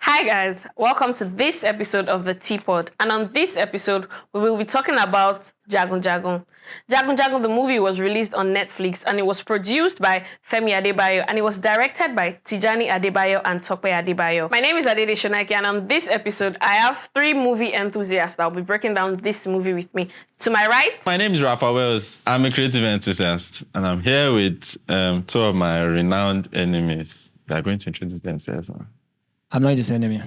Hi guys, welcome to this episode of the Teapot. And on this episode, we will be talking about Jagun Jagun. Jagun Jagun, the movie, was released on Netflix and it was produced by Femi Adebayo and it was directed by Tijani Adebayo and Tope Adebayo. My name is Adede Shonaki and on this episode, I have three movie enthusiasts that will be breaking down this movie with me. To my right... My name is Rafa Wells. I'm a creative enthusiast and I'm here with two of my renowned enemies. They're going to introduce themselves now. I'm not his enemy.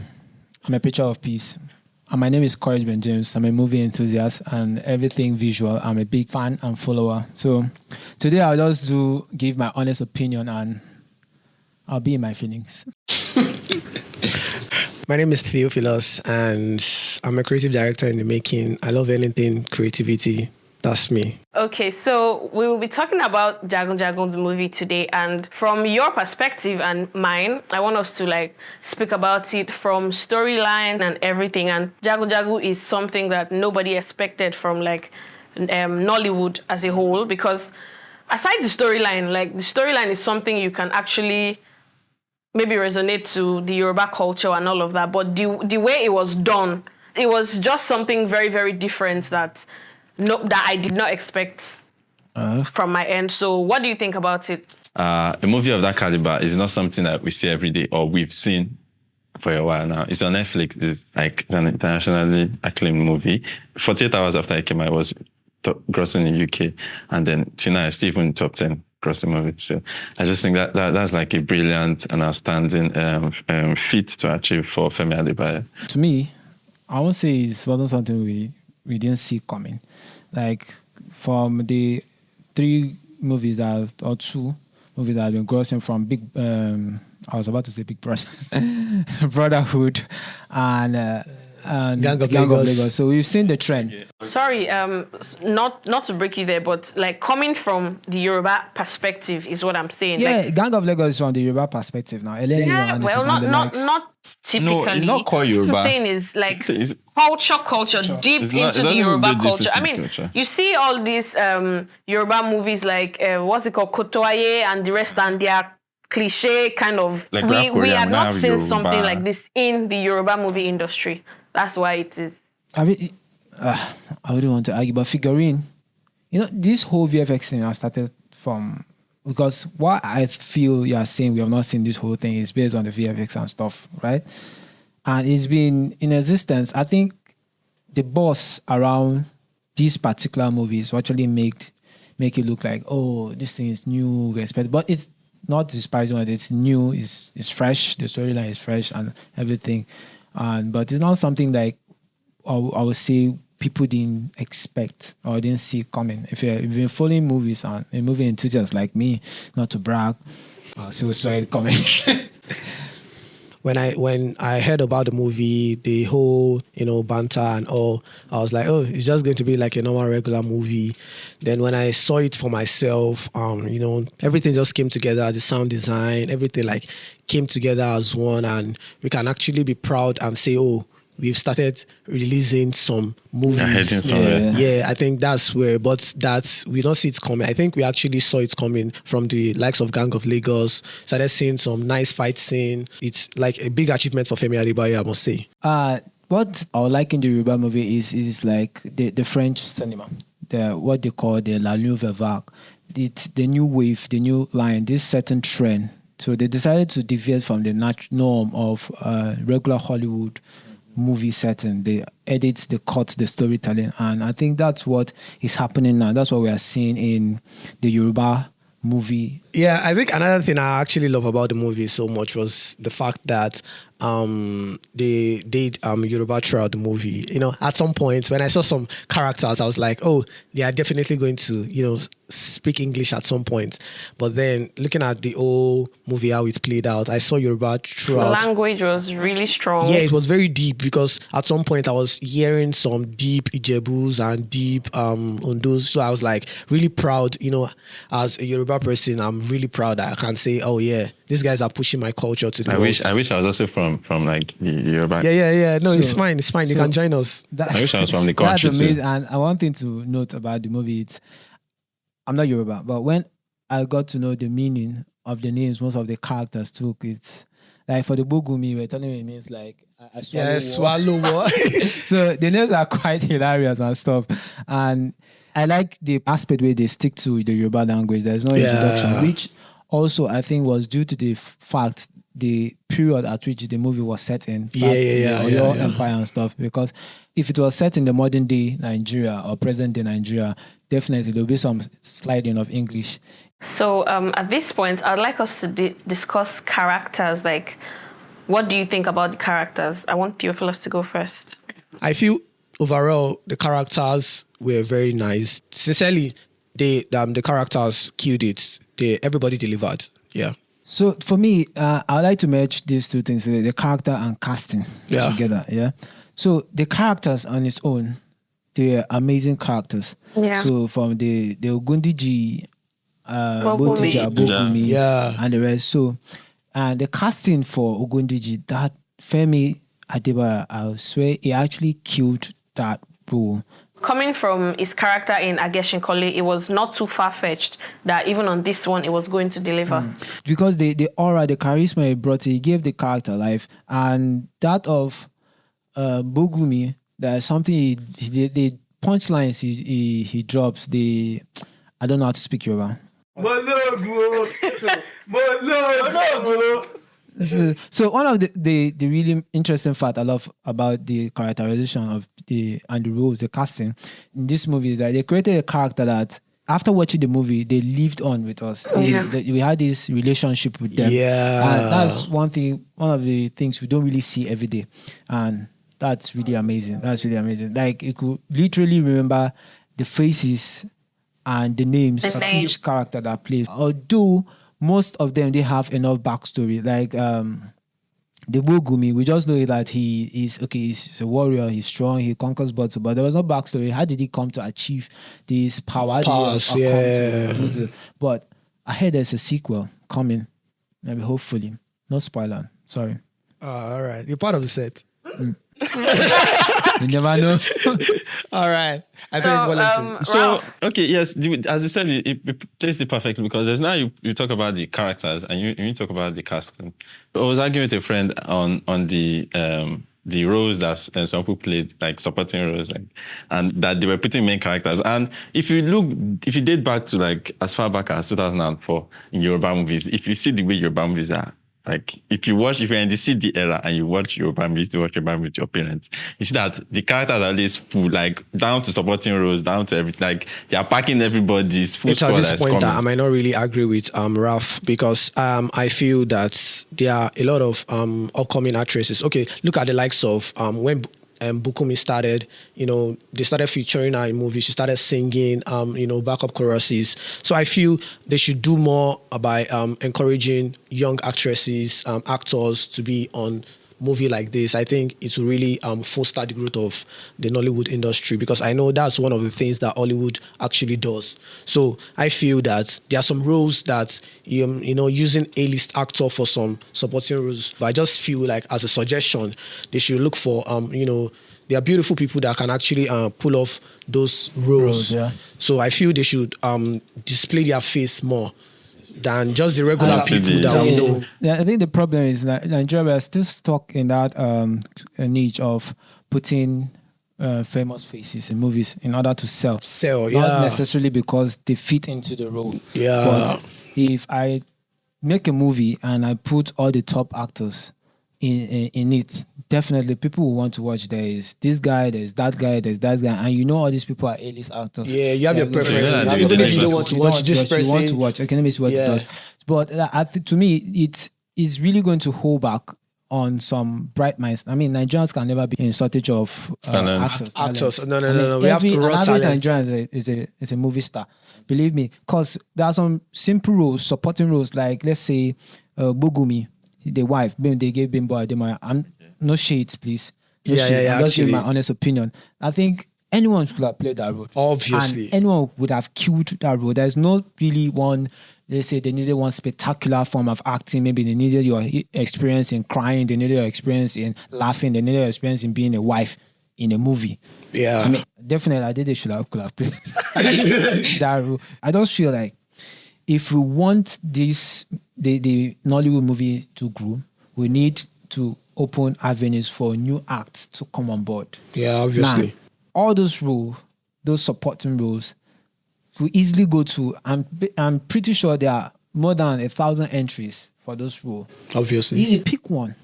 I'm a picture of peace. And my name is Courage Ben James. I'm a movie enthusiast and everything visual. I'm a big fan and follower. So today I'll just give my honest opinion and I'll be in my feelings. My name is Theophilus and I'm a creative director in the making. I love anything creativity. That's me. Okay, so we will be talking about Jagun Jagun, the movie today. And from your perspective and mine, I want us to speak about it from storyline and everything. And Jagun Jagun is something that nobody expected from Nollywood as a whole. Because aside the storyline, the storyline is something you can actually maybe resonate to the Yoruba culture and all of that. But the way it was done, it was just something very, very different that I did not expect from my end. So what do you think about it? A movie of that caliber is not something that we see every day or we've seen for a while now. It's on Netflix. It's an internationally acclaimed movie. 48 hours after it came out, it was grossing in the UK. And then Tina is still even top 10 grossing movie. So I just think that's like a brilliant and outstanding feat to achieve for Femi Adebayo. To me, I won't say it wasn't something we didn't see coming. From the two movies that have been grossing from I was about to say Big Brother, Brotherhood and Gang of Lagos. So we've seen the trend. Yeah. Sorry, not to break you there, but coming from the Yoruba perspective is what I'm saying. Yeah, Gang of Lagos is from the Yoruba perspective now. Not typically. No, it's not called Yoruba. What I'm saying is culture, deep into the Yoruba culture. I mean, you see all these Yoruba movies what's it called, Kotoye and the rest, and they are cliche kind of. We have not seen Yoruba. Something like this in the Yoruba movie industry. That's why it is. I wouldn't want to argue, but figurine, this whole VFX thing has started from, because what I feel you are saying we have not seen this whole thing is based on the VFX and stuff, right? And it's been in existence. I think the boss around these particular movies actually make it look like, oh, this thing is new, we expect, but it's not despising it. It's new, it's fresh, the storyline is fresh and everything. But it's not something like I would say people didn't expect or didn't see coming. If you've been following movies and a movie enthusiast like me, not to brag, so we saw it coming. When I heard about the movie, the whole banter and all, I was like, oh, it's just going to be like a normal regular movie. Then when I saw it for myself, everything just came together. The sound design, everything came together as one, and we can actually be proud and say, oh, we've started releasing some movies. Yeah, I think that's where, but we don't see it coming. I think we actually saw it coming from the likes of Gang of Lagos. Started seeing some nice fight scene. It's like a big achievement for Femi Adebayo, I must say. What I like in the Yoruba movie is like the French cinema, what they call the La Nouvelle Vague, the new wave, the new line, this certain trend. So they decided to deviate from the norm of regular Hollywood movie setting. They edit, they cut the storytelling, and I think that's what is happening now. That's what we are seeing in the Yoruba movie. Yeah, I think another thing I actually love about the movie so much was the fact that they did Yoruba throughout the movie. At some point when I saw some characters, I was like, oh, they are definitely going to speak English at some point. But then looking at the whole movie, how it played out, I saw Yoruba throughout. The language was really strong. Yeah, it was very deep, because at some point I was hearing some deep Ijebus and deep Ondus. So I was really proud, as a Yoruba person, I'm really proud that I can say, oh yeah, these guys are pushing my culture to the world. I wish I was also from Yoruba. Yeah. No, it's fine. You can join us. I wish I was from the country that's amazing. Too. And one thing to note about the movie, I'm not Yoruba, but when I got to know the meaning of the names most of the characters took, Like for the Bogumi, we're telling me it means like I swallow. Yeah, swallow what? So the names are quite hilarious and stuff. And I like the aspect where they stick to the Yoruba language. There's no introduction, which also I think was due to the fact the period at which the movie was set in, the Oyo Empire and stuff. Because if it was set in the modern day Nigeria or present day Nigeria, definitely there'll be some sliding of English. So at this point, I'd like us to discuss characters. Like, what do you think about the characters? I want Theophilus to go first. I feel overall the characters were very nice. Sincerely, the characters killed it. Everybody delivered. Yeah. So for me, I would like to merge these two things: the character and casting together. Yeah. So the characters on its own, they're amazing characters. Yeah. So from the Ogundiji, Bogumi, and the rest. So, and the casting for Ogundiji, that Femi Adeba, I swear he actually killed that role. Coming from his character in Ageshinkole, it was not too far-fetched that even on this one, it was going to deliver. Because the aura, the charisma he brought, he gave the character life. And that of Bogumi, there's something the punchlines he drops, I don't know how to speak Yoruba. So one of the really interesting fact I love about the characterization of the roles, the casting in this movie is that they created a character that after watching the movie, they lived on with us. We had this relationship with them. Yeah. And that's one of the things we don't really see every day. And that's really amazing. Like you could literally remember the faces and the names of each character that plays. Although most of them, they have enough backstory. Like the Bogumi, we just know that he's a warrior, he's strong, he conquers battles, but there was no backstory. How did he come to achieve this power? But I heard there's a sequel coming. Maybe hopefully. No spoiler. Sorry. All right. You're part of the set. You never know. All right. Okay, yes, as you said, it plays it perfectly because there's now you talk about the characters and you talk about the casting. I was arguing with a friend on the roles that some people played, like supporting roles, and that they were putting main characters. And if you date back to like as far back as 2004 in Yoruba movies, if you see the way Yoruba movies are, like if you're in the CD era and you watch Yoruba movies, to watch Yoruba movies with your parents, you see that the characters are always full, like down to supporting roles, down to everything. Like they are packing everybody's full. It's at this point that I might not really agree with Raf because I feel that there are a lot of upcoming actresses. Okay, look at the likes of when Bukumi started, they started featuring her in movies. She started singing, backup choruses. So I feel they should do more by encouraging young actresses, actors to be on movie like this. I think it will really foster the growth of the Nollywood industry because I know that's one of the things that Hollywood actually does. So I feel that there are some roles that, using A-list actor for some supporting roles. But I just feel like as a suggestion, they should look for, there are beautiful people that can actually pull off those roles. So I feel they should display their face more than just the regular people that we know. Yeah, I think the problem is that Nigeria, we are still stuck in that niche of putting famous faces in movies in order to sell. Not necessarily because they fit into the role. Yeah. But if I make a movie and I put all the top actors in it, definitely people will want to watch. There is this guy, there's that guy, and all these people are A-list actors. Yeah, you have your preferences. Even if you don't want to watch this person, you want to watch. Okay, let me see what it does. But to me, it is really going to hold back on some bright minds. I mean, Nigerians can never be in shortage of actors. No. We have to raw talent. Nigerian is a movie star. Believe me, because there are some simple roles, supporting roles, like let's say Bogumi, the wife, they gave Bimbo Ademaya. No shades, please. I'm just giving my honest opinion. I think anyone could have played that role. Obviously. And anyone would have killed that role. There's not really one, they say they needed one spectacular form of acting. Maybe they needed your experience in crying. They needed your experience in laughing. They needed your experience in being a wife in a movie. Yeah. I mean, definitely, I did could have played that role. I just feel like if we want the Nollywood movie to grow, we need to open avenues for new acts to come on board. Yeah, obviously. Now, all those roles, those supporting roles, we easily go to. I'm pretty sure there are more than 1,000 entries for those roles. Obviously. Easy, pick one,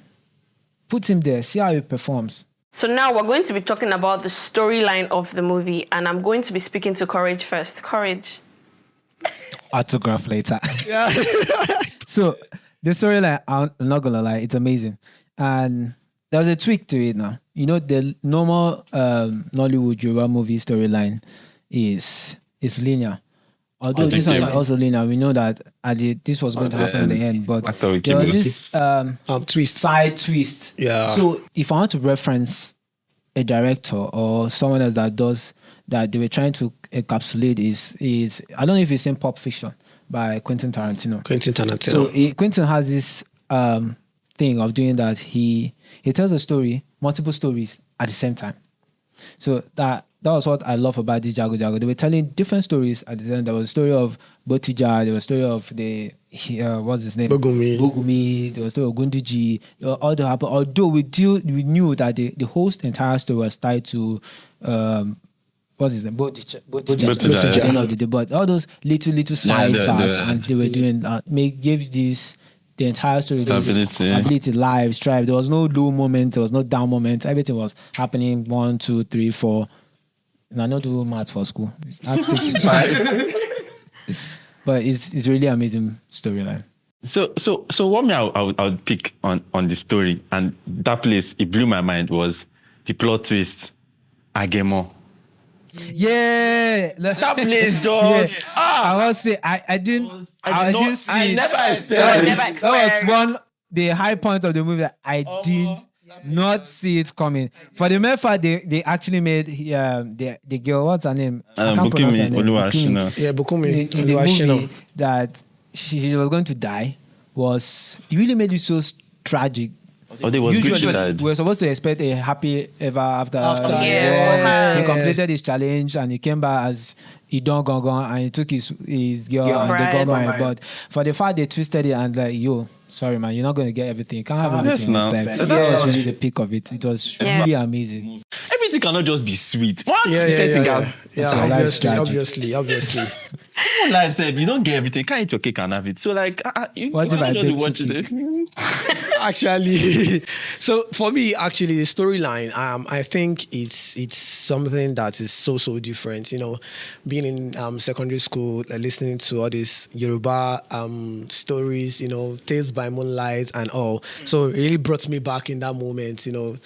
put him there, see how he performs. So now we're going to be talking about the storyline of the movie, and I'm going to be speaking to Courage first. Courage. Autograph later. Yeah. So the storyline, I'm not gonna lie, it's amazing, and there's a tweak to it now. You know, the normal Nollywood Yoruba movie storyline is linear. Although this one is also linear, we know that this was going to happen in the end, but there was this twist, side twist. Yeah. So if I want to reference a director or someone else that does that, they were trying to encapsulate is I don't know if you've seen Pulp Fiction by Quentin Tarantino. So Quentin has this thing of doing that. He tells a story, multiple stories at the same time. So that was what I love about this Jagun Jagun. They were telling different stories at the end. There was a story of Botija, there was a story of what's his name? Bogumi, there was a story of Gundiji. All that happened. Although we knew that the whole entire story was tied to what's his name? Botija. At the end of the day. But all those little side bars, and they were doing that, gave this the entire story, ability, live, strive. There was no low moment, there was no down moment. Everything was happening 1, 2, 3, 4. And I don't do maths for school. That's 6, 5. But it's really amazing storyline. So what I would pick on the story, and that place, it blew my mind, was the plot twist, Agemo. Yeah, that place just. I must say, I didn't see. I never that was one the high point of the movie that I did not see it coming. For the mere fact they actually made the girl, what's her name? I can't pronounce her name. Bukumi. In the movie that she was going to die it really made it so tragic. Usually, we were supposed to expect a happy ever after. He completed his challenge and he came back as Idon Gongon and he took his girl and they got married. But for the fact they twisted it and like, sorry man, you're not going to get everything. You can't have everything this time. That was really the peak of it. It was really amazing. Everything cannot just be sweet. What? Obviously. Life said you don't get everything. Can't eat your cake and have it. So like, what if I bake chicken? Actually, so for me, actually, the storyline, I think it's something that is so different. You know, being in secondary school, listening to all these Yoruba stories, you know, Tales by Moonlight and all. So it really brought me back in that moment, you know,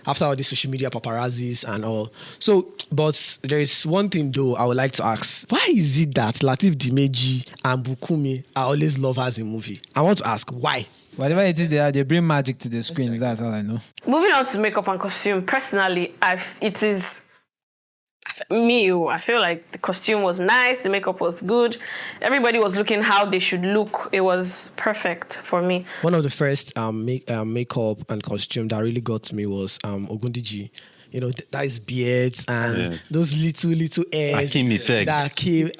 after all the social media paparazzis and all. So, but there is one thing though I would like to ask. Why is it that Lateef Dimeji and Bukumi are always lovers in movie? I want to ask, why? Whatever it is, they bring magic to the screen. That's all I know. Moving on to makeup and costume, personally, I feel like the costume was nice, the makeup was good, everybody was looking how they should look. It was perfect for me. One of the first makeup and costume that really got me was Ogundiji. You know, that is beards and those little hairs that came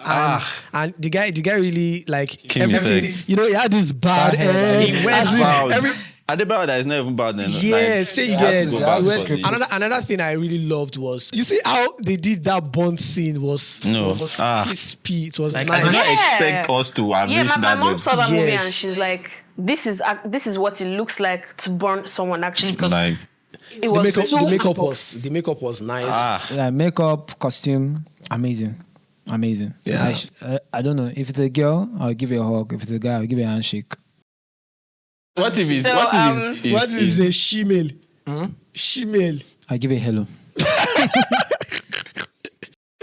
and the guy really like everything. You know, he had this bad hair. He went bald. Adebayo that is not even bad then. Yes, another thing I really loved was, you see how they did that Bond scene was crispy. It was like, nice. I did not expect us to have reached that. My mom saw that movie and she's like, this is what it looks like to burn someone actually, because it was the makeup was nice. Makeup, costume, amazing. Yeah. I don't know, if it's a girl, I'll give you a hug. If it's a guy, I'll give you a handshake. What if it's a she-male? She-male. I give it hello.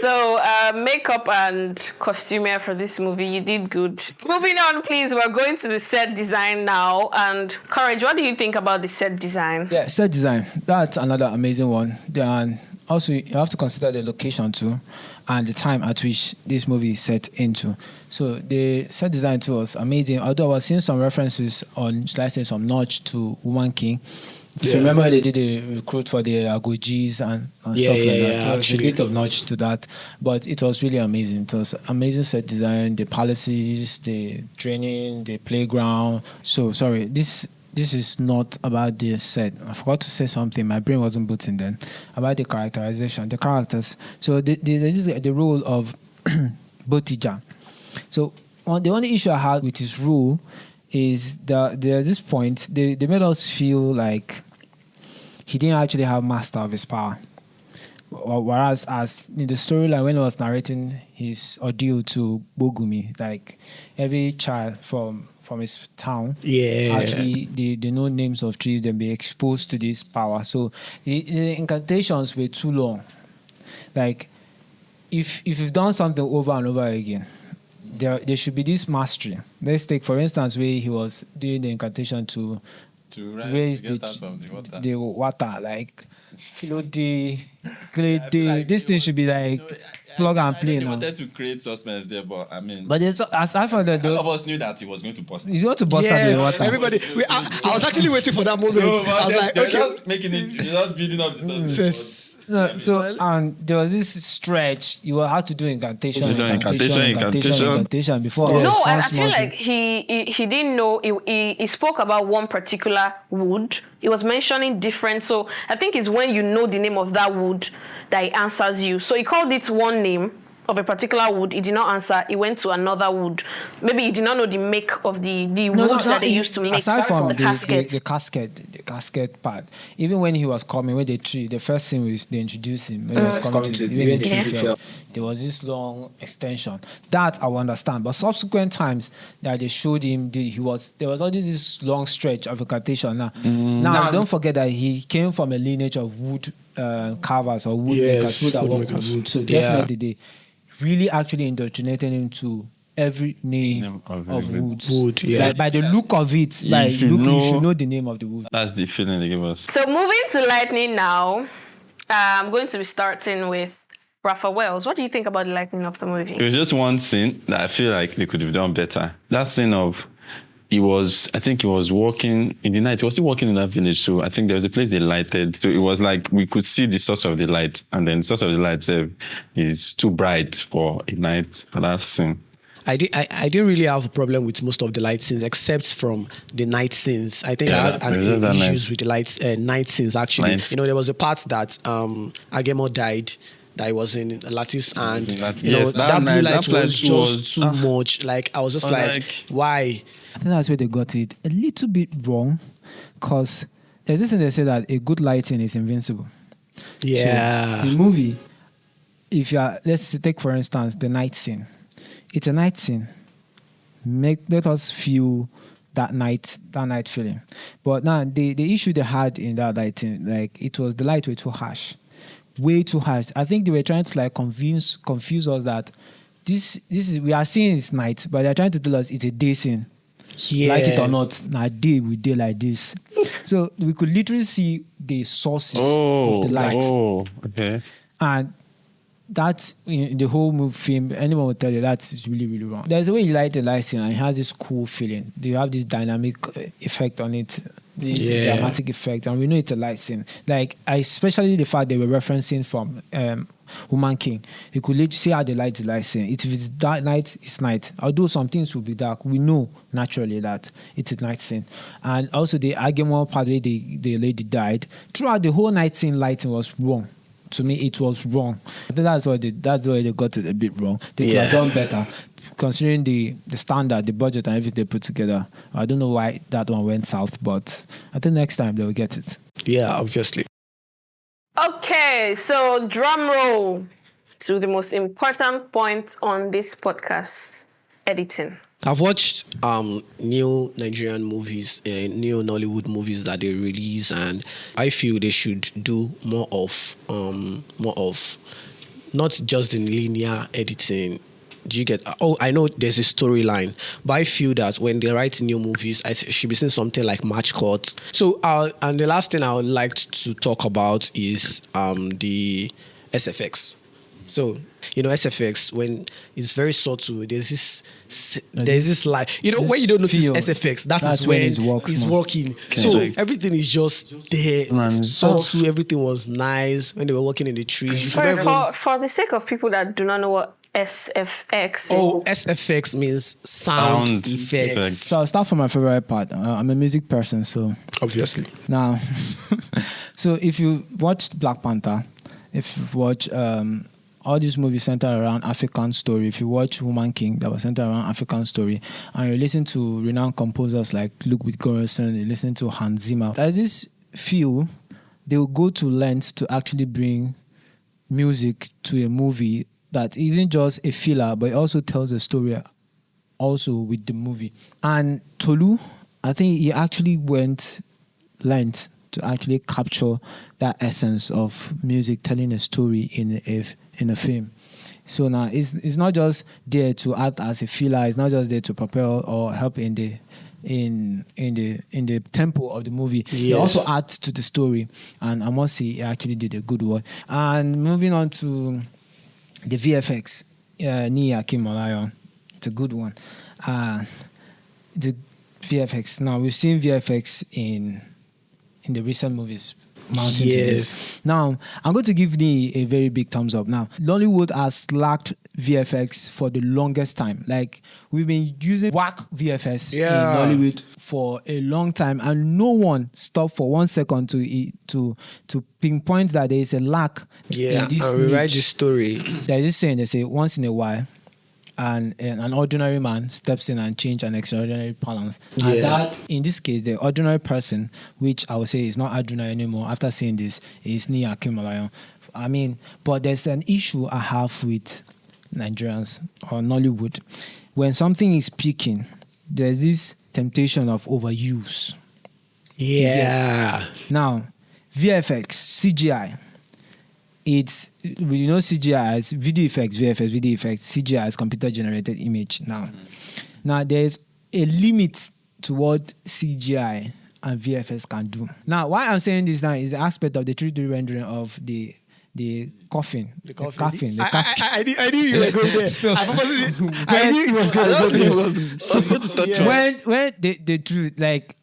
So, makeup and costumier for this movie, you did good. Moving on, please. We're going to the set design now. And Courage, what do you think about the set design? Yeah, set design. That's another amazing one. Then also, you have to consider the location too, and the time at which this movie is set into. So the set design too was amazing. Although I was seeing some references on, should I say, some notch to Woman King. If you remember, they did a recruit for the Agojis and stuff like that. There was a bit of notch to that, but it was really amazing. It was amazing set design, the palaces, the training, the playground. So sorry, this this is not about the set. I forgot to say something. My brain wasn't booting then. About the characterization, the characters. So the role of Botija. So the only issue I had with his role is that at this point they made us feel like he didn't actually have master of his power. Whereas as in the storyline when he was narrating his ordeal to Bogumi, like every child from his town, actually they know names of trees, they'll be exposed to this power. So the incantations were too long. Like if you've done something over and over again, there should be this mastery. Let's take for instance where he was doing the incantation to raise the water, like this thing should be like plug and play. They wanted to create suspense there, but I mean, but as I found that all of us knew that he was going to bust. He's going to bust out the water. Everybody, I was actually waiting for that moment. I was like, okay, just making it, just building up the suspense. No, so and there was this stretch you will have to do incantation before. No, I feel like he didn't know. He spoke about one particular wood. He was mentioning different. So I think it's when you know the name of that wood that he answers you. So he called it one name of a particular wood. He did not answer. He went to another wood. Maybe he did not know the make of the wood that they used to make. Aside from the casket part, even when he was coming with the tree, the first thing was they introduced him when he was coming to the tree fell, there was this long extension. That I will understand. But subsequent times that they showed him, there was always this long stretch of incantation. Now don't forget that he came from a lineage of wood carvers or wood makers who that work with wood. So definitely they really actually indoctrinated him to every name of woods. Wood, yeah. By the look of it, you should know the name of the wood. That's the feeling they give us. So moving to lightning now, I'm going to be starting with Rafa Wells. What do you think about the lightning of the movie? It was just one scene that I feel like they could have done better. That scene of he was walking in the night. He was still walking in that village. So I think there was a place they lighted. So it was like we could see the source of the light. And then the source of the light is too bright for a night for that scene. I didn't really have a problem with most of the light scenes except from the night scenes. I think I had issues with the night scenes actually. There was a part that Agemo died. That was in Latif's and that blue light was just too much. Like I was just like, why? I think that's where they got it a little bit wrong, because there's this thing they say that a good lighting is invincible. Yeah. So the movie, let's take for instance the night scene. It's a night scene. Let us feel that night feeling. But now the issue they had in that lighting, like it was the light were too harsh. Way too harsh. I think they were trying to like confuse us that this is we are seeing it's night, but they're trying to tell us it's a day scene. Yeah. Like it or not, now day we day like this. So we could literally see the sources of the light. Oh, okay. And that in the whole movie film, anyone will tell you that's really, really wrong. There's a way you light the light scene and it has this cool feeling. You have this dynamic effect on it. This dramatic effect, and we know it's a light scene. Like, especially the fact they were referencing from Woman King. You could literally see how they light the light scene. If it's dark night, it's night. Although some things will be dark, we know naturally that it's a night scene. And also the argument part where the lady died, throughout the whole night scene lighting was wrong. To me, it was wrong. I think that's why they got it a bit wrong. They could have done better. Considering the standard, the budget and everything they put together. I don't know why that one went south, but I think next time they'll get it. Yeah, obviously. Okay, so drum roll to the most important point on this podcast, editing. I've watched new Nigerian movies, new Nollywood movies that they release, and I feel they should do more of not just the linear editing. Do you get? I know there's a storyline, but I feel that when they write new movies, I should be seeing something like Match Court. So, and the last thing I would like to talk about is the SFX. So, SFX, when it's very subtle, there's this like, when you don't notice SFX, that's when it's working. Okay. So everything is just there, subtle, everything was nice when they were working in the trees. For the sake of people that do not know what SFX. Oh, SFX means sound, Sound effects. effects. So I'll start from my favorite part. I'm a music person, so Obviously. now, so if you watched Black Panther, if you watch all these movies centered around African story, if you watch Woman King, that was centered around African story, and you listen to renowned composers like Ludwig Göransson, you listen to Hans Zimmer, there's this feel they will go to lengths to actually bring music to a movie that isn't just a filler, but it also tells a story also with the movie. And Tolu, I think he actually went lengths to actually capture that essence of music telling a story in a film. So now it's not just there to act as a filler. It's not just there to propel or help in the tempo of the movie. Yes. They also add to the story, and I must say, he actually did a good work. And moving on to the VFX, Ni Akim Olayo, it's a good one. The VFX. Now we've seen VFX in the recent movies mounting to this. Now I'm going to give Ni a very big thumbs up. Now Nollywood has lacked VFX for the longest time. Like we've been using whack VFX in Nollywood for a long time, and no one stopped for 1 second to pinpoint that there is a lack in this and rewrite niche. the story. There's this saying, they say once in a while and an ordinary man steps in and change an extraordinary balance. And that, in this case, the ordinary person, which I would say is not ordinary anymore after seeing this, is Ni Akim Olayo. I mean, but there's an issue I have with Nigerians or Nollywood. When something is peaking, there's this temptation of overuse. Yeah. Now, VFX, CGI, it's, you know, CGI as video effects, VFX, video effects, CGI as computer generated image. Now there's a limit to what CGI and VFX can do. Now, why I'm saying this now is the aspect of the 3D rendering of the coffin. The casket. I knew you were going there. So, I knew he was going to go there. when the truth, like,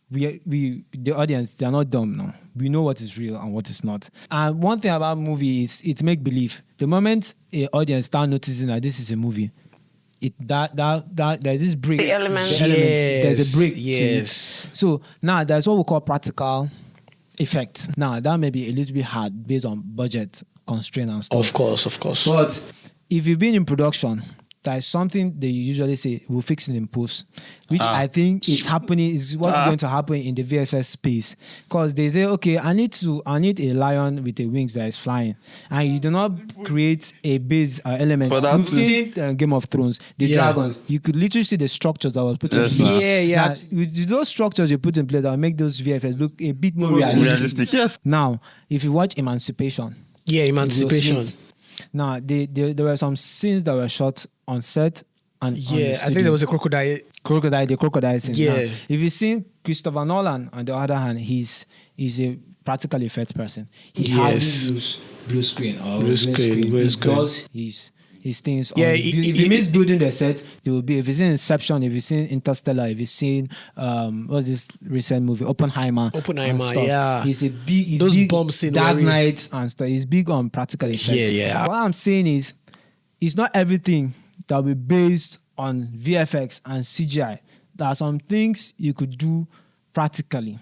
we the audience, they are not dumb now. We know what is real and what is not. And one thing about movie is it's make believe. The moment an audience start noticing that this is a movie, that there's this break. The elements. There's a break to Yes. it. So now there's what we call practical effects. Now that may be a little bit hard based on budget constraint and stuff. Of course. But if you've been in production, there's something they usually say, we'll fix it in post, which I think is happening, is what's going to happen in the VFX space. Because they say, okay, I need a lion with the wings that is flying. And you do not create a base element. We've seen Game of Thrones, the dragons. You could literally see the structures that was put in place. Yeah. Now, with those structures you put in place that will make those VFX look a bit more realistic. Yes. Now, if you watch Emancipation. Yeah, Emancipation. Now, there were some scenes that were shot on set and on the I studio. think there was a crocodile. The crocodile scene. Yeah. Now, if you've seen Christopher Nolan, on the other hand, he's a practical effects person. He hardly use blue screen or green screen. He does his things. Yeah, if he means building the set, there will be. If you've seen Inception, if you've seen Interstellar, if you've seen what's this recent movie, Oppenheimer, and stuff. Yeah. He's Those big bomb scene Dark where Knight and stuff. He's big on practical effects. Yeah. What I'm saying is, it's not everything that will be based on VFX and CGI. There are some things you could do practically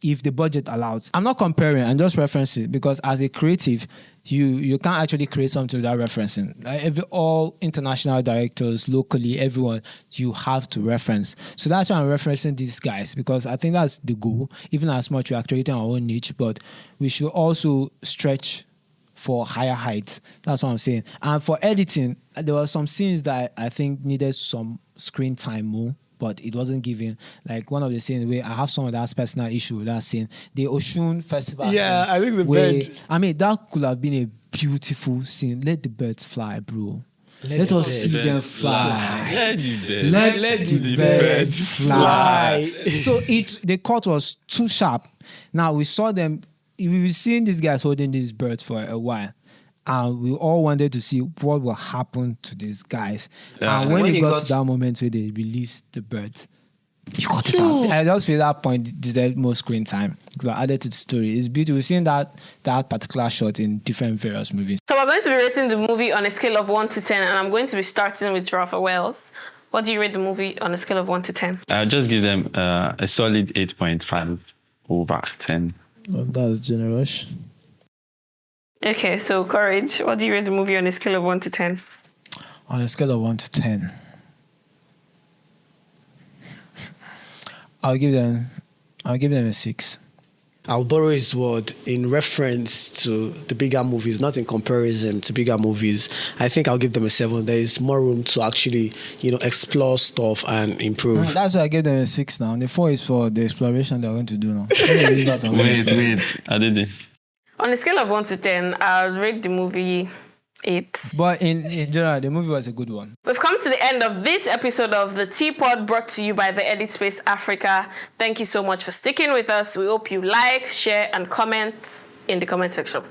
if the budget allows. I'm not comparing, I'm just referencing, because as a creative, you can't actually create something without referencing. Like all international directors, locally, everyone, you have to reference. So that's why I'm referencing these guys, because I think that's the goal. Even as much we're creating our own niche, but we should also stretch for higher heights. That's what I'm saying. And for editing, there were some scenes that I think needed some screen time more, but it wasn't given. Like one of the scenes where I have some of that personal issue with that scene, the Oshun Festival scene. Yeah, I think the bird. I mean, that could have been a beautiful scene. Let the birds fly, bro. Let us see them fly. Let the birds fly. So the cut was too sharp. Now we saw them. We've seen these guys holding these birds for a while, and we all wanted to see what will happen to these guys. Yeah. And when it got to that moment where they released the birds, You cut it out. I just feel that point deserved more screen time because I added to the story. It's beautiful. We've seen that particular shot in different various movies. So we're going to be rating the movie on a scale of 1 to 10, and I'm going to be starting with Rafa Wells. What do you rate the movie on a scale of 1 to 10? I'll just give them a solid 8.5 over 10. Oh, that's generous. Okay, so Courage, what do you rate the movie on a scale of 1 to 10? On a scale of 1 to 10, I'll give them a 6. I'll borrow his word in reference to the bigger movies, not in comparison to bigger movies. I think I'll give them a 7. There is more room to actually, explore stuff and improve. That's why I gave them a 6 now. The 4 is for the exploration they're going to do now. Wait, I did it. On a scale of 1 to 10, I'll rate the movie 8. But in general, the movie was a good one. We've come to the end of this episode of the Teapot, brought to you by the Edit Space Africa. Thank you so much for sticking with us. We hope you like, share, and comment in the comment section.